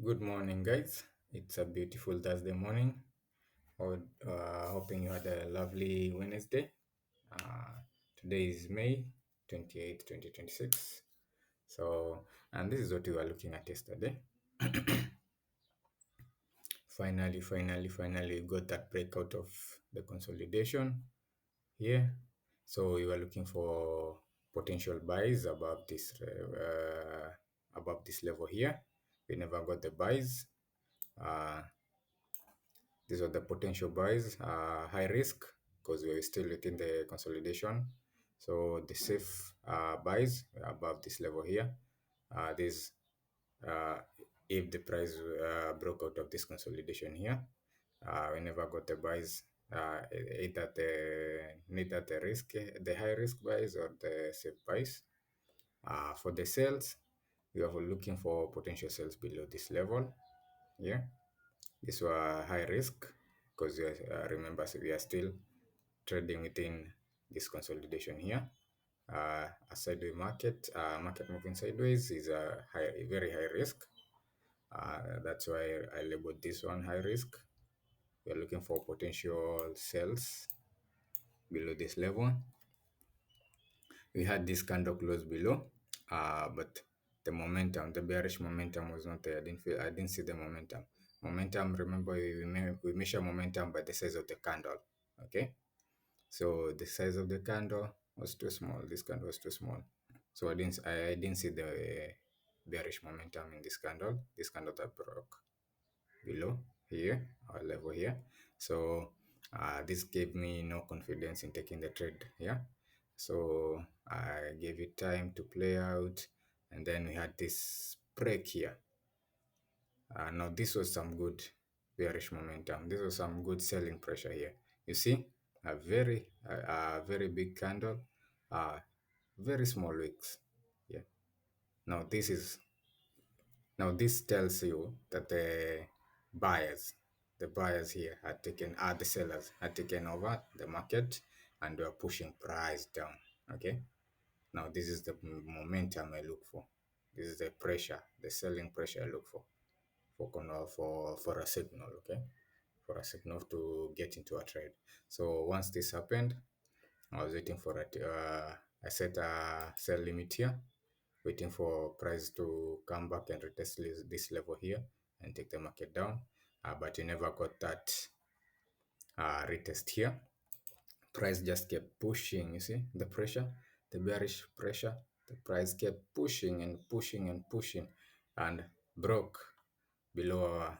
Good morning, guys. It's a beautiful Thursday morning. Hoping you had a lovely Wednesday. Uh, Today is May 28th, 2026. And this is what we were looking at yesterday. Finally, we got that breakout of the consolidation here. So we were looking for potential buys above this level here. We never got the buys. Uh, These are the potential buys, high risk because we're still within the consolidation. So the safe buys above this level here. This uh, if the price broke out of this consolidation here, we never got the buys. Either the high risk buys or the safe buys. For the sales, we are looking for potential sales below this level. Yeah. These were high risk because remember, so we are still trading within this consolidation here. A sideways market moving sideways is very high risk. That's why I labeled this one high risk. We are looking for potential sales below this level. We had this candle close below, but the bearish momentum was not there. I didn't see the momentum. Momentum, remember, we measure momentum by the size of the candle. Okay, so the size of the candle was too small. This candle was too small, so I didn't see the bearish momentum in this candle. This candle that broke below here or level here. So this gave me no confidence in taking the trade here. So I gave it time to play out, and then we had this break here. Now this was some good bearish momentum. This was some good selling pressure here. You see, a very big candle, uh, very small wicks. Yeah. Now this tells you that the buyers here the sellers had taken over the market and were pushing price down. Okay. Now this is the momentum I look for. This is the pressure, the selling pressure I look for a signal. Okay, for a signal to get into a trade. So once this happened, I was waiting for it. I set a sell limit here, waiting for price to come back and retest this level here and take the market down. But you never got that retest here. Price just kept pushing. You see the pressure, the bearish pressure. The price kept pushing and pushing and pushing, and broke below our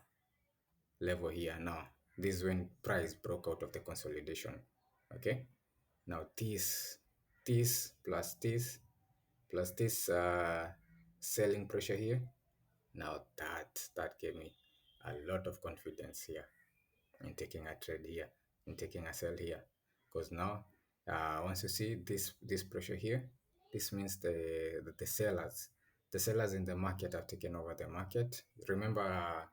level here. Now this is when price broke out of the consolidation. Okay. Now this plus this selling pressure here. Now that gave me a lot of confidence here in taking a trade here, in taking a sell here, because now once you see this pressure here, this means the sellers in the market have taken over the market. Remember,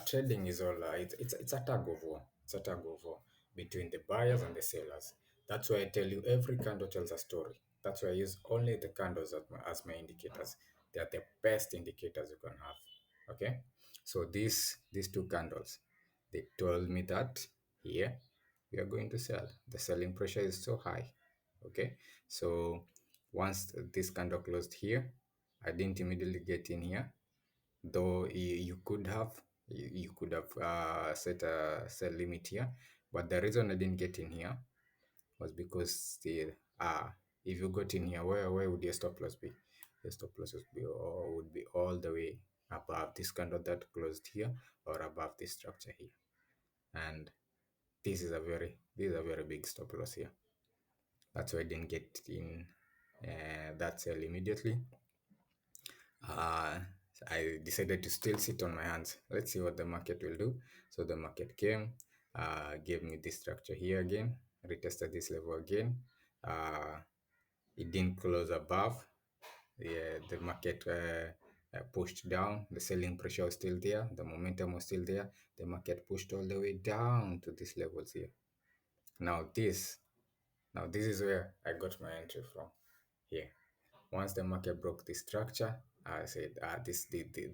trading is all it's a tug of war. It's a tug of war between the buyers and the sellers. That's why I tell you every candle tells a story. That's why I use only the candles as my indicators. They are the best indicators you can have. Okay, so these two candles, they told me that here we are going to sell. The selling pressure is so high. Okay, so once this candle closed here, I didn't immediately get in here, though you could have set a sell limit here, but the reason I didn't get in here was because if you got in here, where would your stop loss be? Your stop loss would be all the way above this candle that closed here, or above this structure here, and this is a very big stop loss here. That's why I didn't get in that sell immediately. uh, I decided to still sit on my hands. Let's see what the market will do. So the market came, gave me this structure here again, retested this level again. It didn't close above. Yeah, the market pushed down. The selling pressure was still there. The momentum was still there. The market pushed all the way down to these levels here. Now this is where I got my entry from here. Once the market broke this structure, I said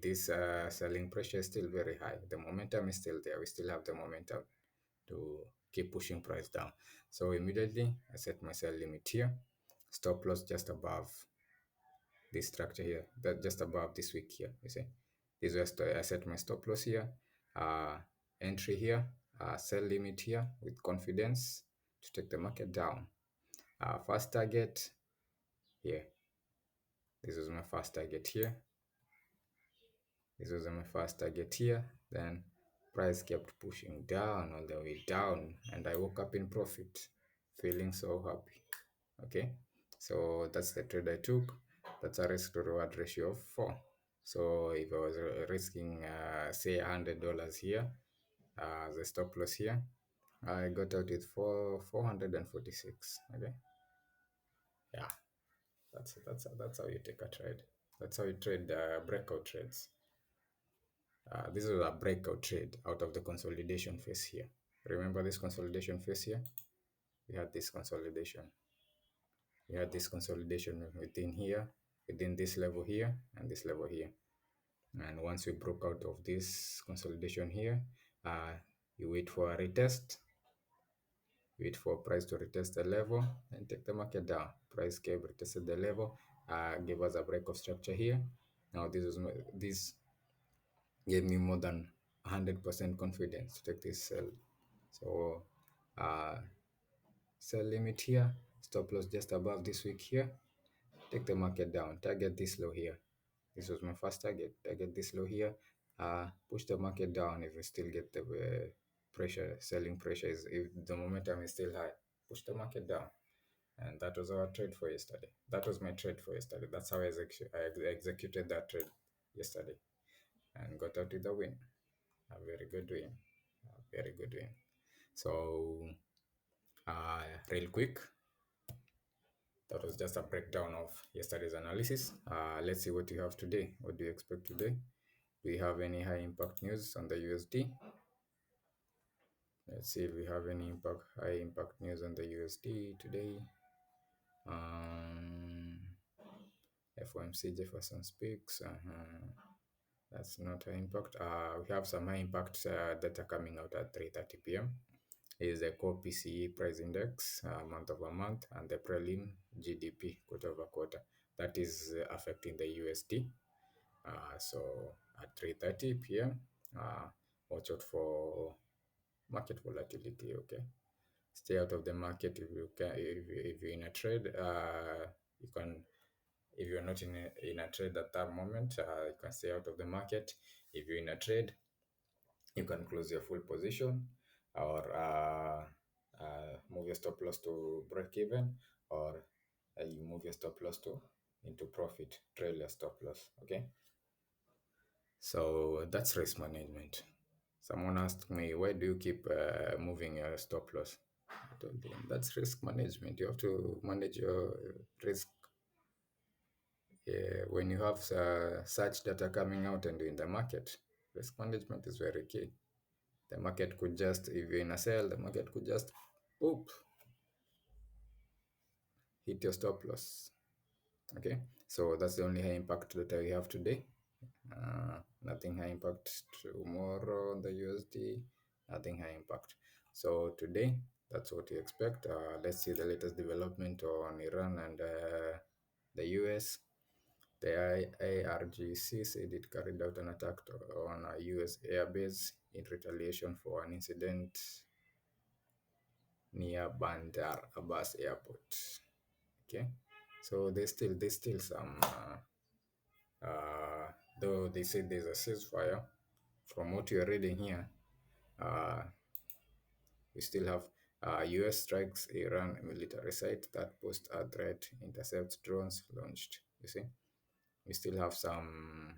this selling pressure is still very high. The momentum is still there. We still have the momentum to keep pushing price down. So immediately I set my sell limit here, stop loss just above this structure here, that just above this wick here. You see, this was I set my stop loss here, uh, entry here, sell limit here with confidence to take the market down. First target here. This was my first target here. This was my first target here. Then price kept pushing down all the way down, and I woke up in profit, feeling so happy. Okay, so that's the trade I took. That's a risk to reward ratio of 4. So if I was risking say $100 here as a stop loss here, I got out with 446. Okay, yeah, that's how you take a trade. That's how you trade breakout trades. This is a breakout trade out of the consolidation phase here. Remember this consolidation phase here? We had this consolidation. We had this consolidation within here, within this level here, and this level here. And once we broke out of this consolidation here, you wait for a retest, wait for price to retest the level and take the market down. Price came, retested the level, gave us a break of structure here. Now this gave me more than 100% confidence to take this sell. So uh, sell limit here, stop loss just above this wick here, take the market down, target this low here. This was my first target. Target this low here, push the market down if you still get the pressure, selling pressure is if the momentum is still high, push the market down. And that was our trade for yesterday. That was my trade for yesterday. That's how I executed that trade yesterday and got out with a win. A very good win. A very good win. So, real quick, that was just a breakdown of yesterday's analysis. Let's see what you have today. What do you expect today? Do we have any high impact news on the USD? Let's see if we have any high impact news on the USD today. FOMC Jefferson speaks. That's not high impact. We have some high impact data coming out at 3:30 p.m. Is the core PCE price index month over month and the prelim GDP quarter over quarter. That is affecting the USD. So at 3:30 p.m., watch out for market volatility. Okay, stay out of the market if you can. If you're in a trade, you can. If you're not in a trade at that moment, you can stay out of the market. If you're in a trade, you can close your full position or move your stop loss to break even, or you move your stop loss to into profit, trail your stop loss. Okay, so that's risk management. Someone asked me, why do you keep moving your stop loss? I told them that's risk management. You have to manage your risk. When you have such data coming out and in the market, risk management is very key. The market could just, if you're in a sell, the market could just, oop, hit your stop loss. Okay, so that's the only high impact that we have today. Nothing high impact tomorrow on the USD, nothing high impact. So today, that's what you expect. Let's see the latest development on Iran and the US. The IRGC said it carried out an attack on a US airbase in retaliation for an incident near Bandar Abbas Airport. Okay, so there's still some uh, though they said there's a ceasefire. From what you're reading here, uh, we still have US strikes Iran military site that post a threat, intercepts drones launched. You see, we still have some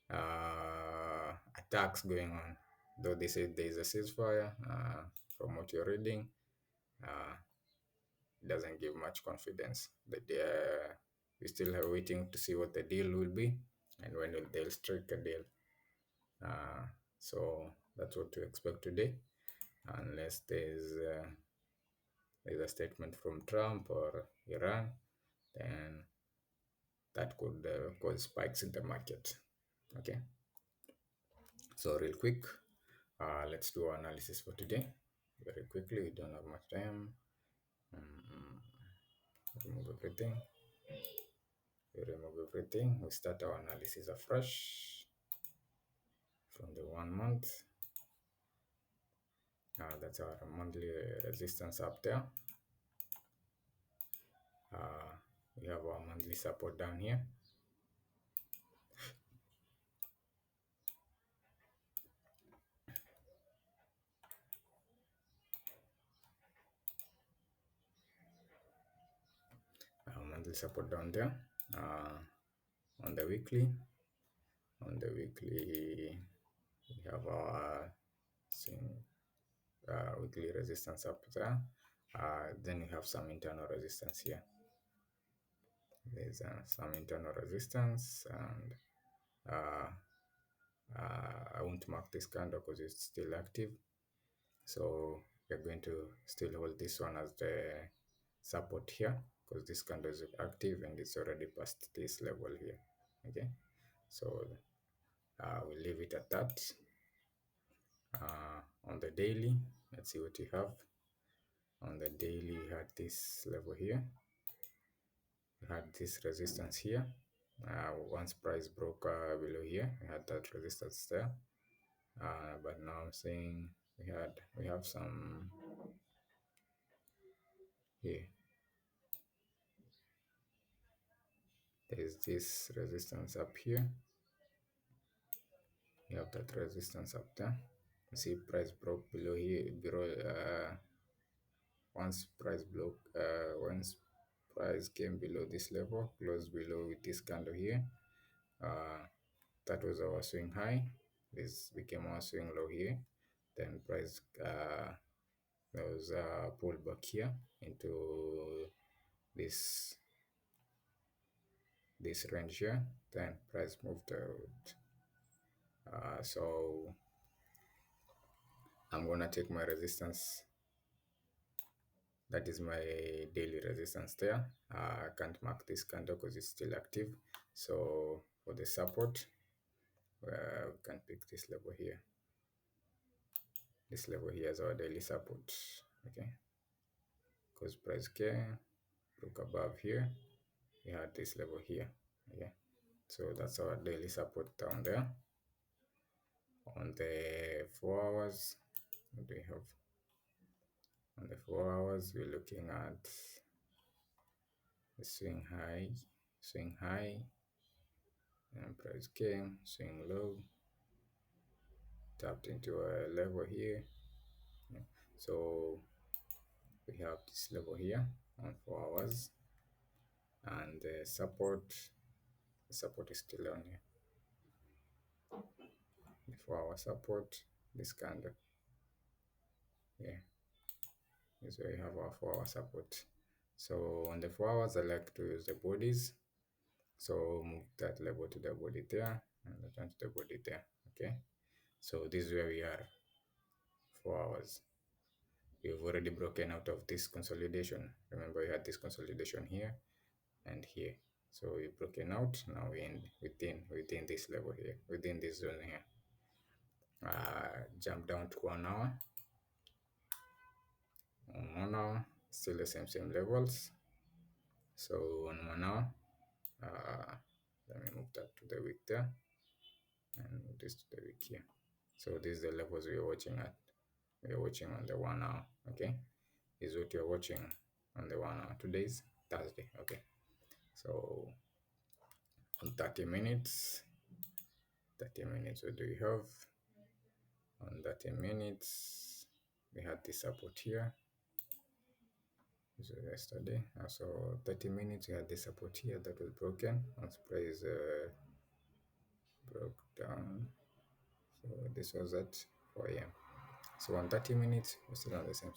attacks going on, though they say there's a ceasefire. From what you're reading, uh, it doesn't give much confidence that we still are waiting to see what the deal will be and when they'll strike a deal. So that's what to expect today, unless there's a statement from Trump or Iran, then that could cause spikes in the market. Okay, so real quick, let's do our analysis for today very quickly. We don't have much time. Mm, remove everything. We remove everything. We start our analysis afresh from the 1 month. That's our monthly resistance up there. We have our monthly support down here. Our monthly support down there. On the weekly, we have our weekly resistance up there. Then we have some internal resistance here. There's some internal resistance, and I won't mark this candle because it's still active. So we're going to still hold this one as the support here because this candle is active and it's already past this level here. Okay, so we'll leave it at that. On the daily, let's see what we have. On the daily, we had this level here. We had this resistance here. Once price broke below here, we had that resistance there. But now I'm saying we have some here. There's this resistance up here. We have that resistance up there. You see price broke below here, once price came below this level, closed below with this candle here. That was our swing high. This became our swing low here. Then price there was a pullback here into this range here. Then price moved out. So I'm gonna take my resistance. That is my daily resistance there. I can't mark this candle because it's still active. So for the support, we can pick this level here. This level here is our daily support. Okay, because price came, broke above here. We had this level here. Okay, so that's our daily support down there. On the 4 hours, what do we have? On the 4 hours, we're looking at the swing high, and price came, swing low, tapped into a level here. Yeah. So we have this level here on 4 hours, and the support is still on here. The 4 hour support, this candle. Yeah, this where we have our 4 hour support. So on the 4 hours, I like to use the bodies. So move that level to the body there and return to the body there. Okay, so this is where we are. 4 hours. We've already broken out of this consolidation. Remember, we had this consolidation here and here. So we've broken out. Now we're in within this level here, within this zone here. Jump down to 1 hour. On 1 hour, still the same levels. So on 1 hour, let me move that to the week there and move this to the week here. So these are the levels we are watching at. We are watching on the 1 hour. Okay, this is what you're watching on the 1 hour. Today's Thursday. Okay, so on 30 minutes, what do we have? On 30 minutes, we had this support here. This was yesterday. So 30 minutes, we had this support here that was broken. Once price broke down. So this was at 4 a.m. So on 30 minutes, we're still on the same.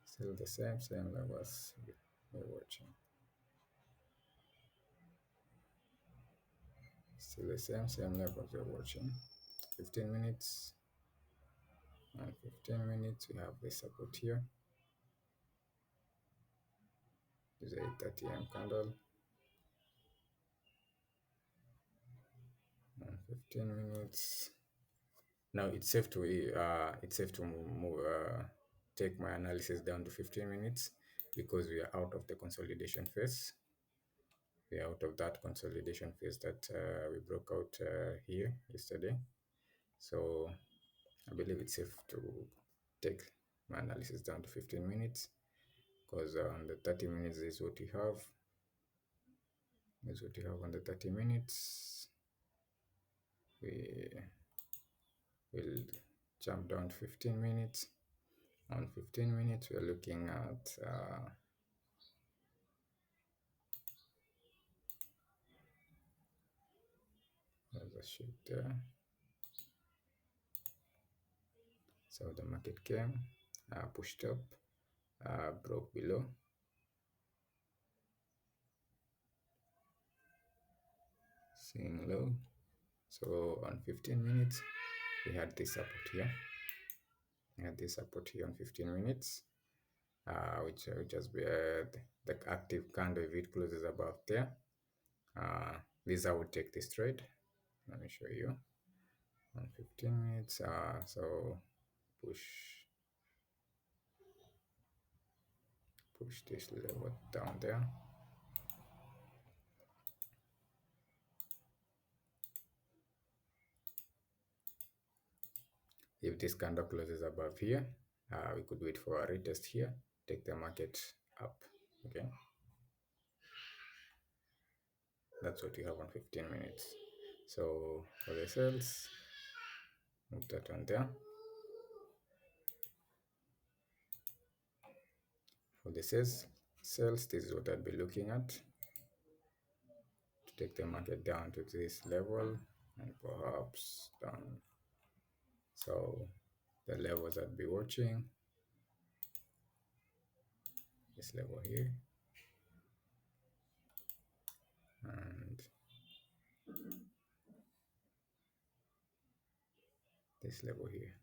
Still the same levels we're watching. Still the same levels we're watching. 15 minutes. On 15 minutes, we have this support here. This is a 30 AM candle. 15 minutes. Now it's safe to move, take my analysis down to 15 minutes because we are out of the consolidation phase. We are out of that consolidation phase that we broke out here yesterday. So I believe it's safe to take my analysis down to 15 minutes because on the 30 minutes is what we have. Is what we have on the 30 minutes. We will jump down to 15 minutes. On 15 minutes, we are looking at there's a sheet there. So the market came, pushed up, broke below, seeing low. So on 15 minutes, we had this support here. We had this support here on 15 minutes, which has been the active candle if it closes above there. This I would take this trade. Let me show you on 15 minutes. So push this level down there. If this candle closes above here, we could wait for a retest here, take the market up. Okay, that's what you have on 15 minutes. So for the sales, move that one there. For the sales, this is what I'd be looking at to take the market down to this level and perhaps down. So the levels I'd be watching, this level here and this level here.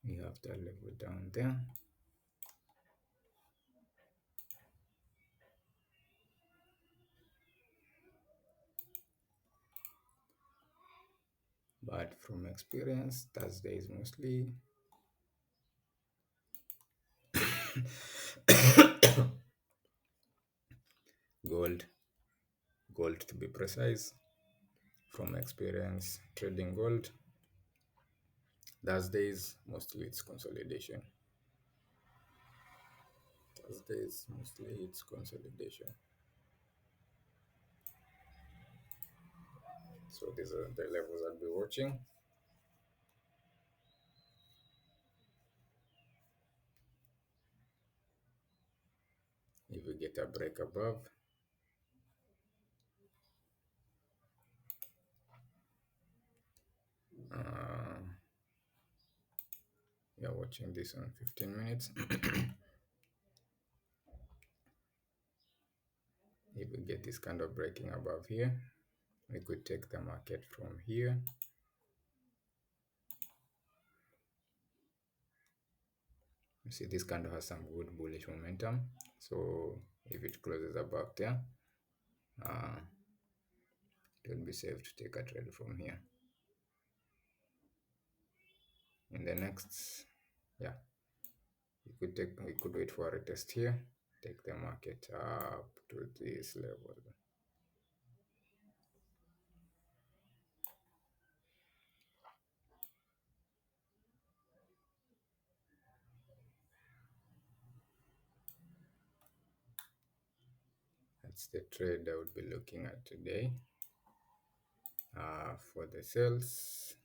You have that level down there. But from experience, Thursday is mostly gold, gold to be precise. From experience trading gold, Thursdays mostly it's consolidation. Thursdays mostly it's consolidation. So these are the levels I'll be watching. If we get a break above, we are watching this on 15 minutes. If we get this kind of breaking above here, we could take the market from here. You see this candle has some good bullish momentum. So if it closes above there, it will be safe to take a trade from here. In the next, yeah, we could wait for a retest here, take the market up to this level. That's the trade I would be looking at today. For the sales,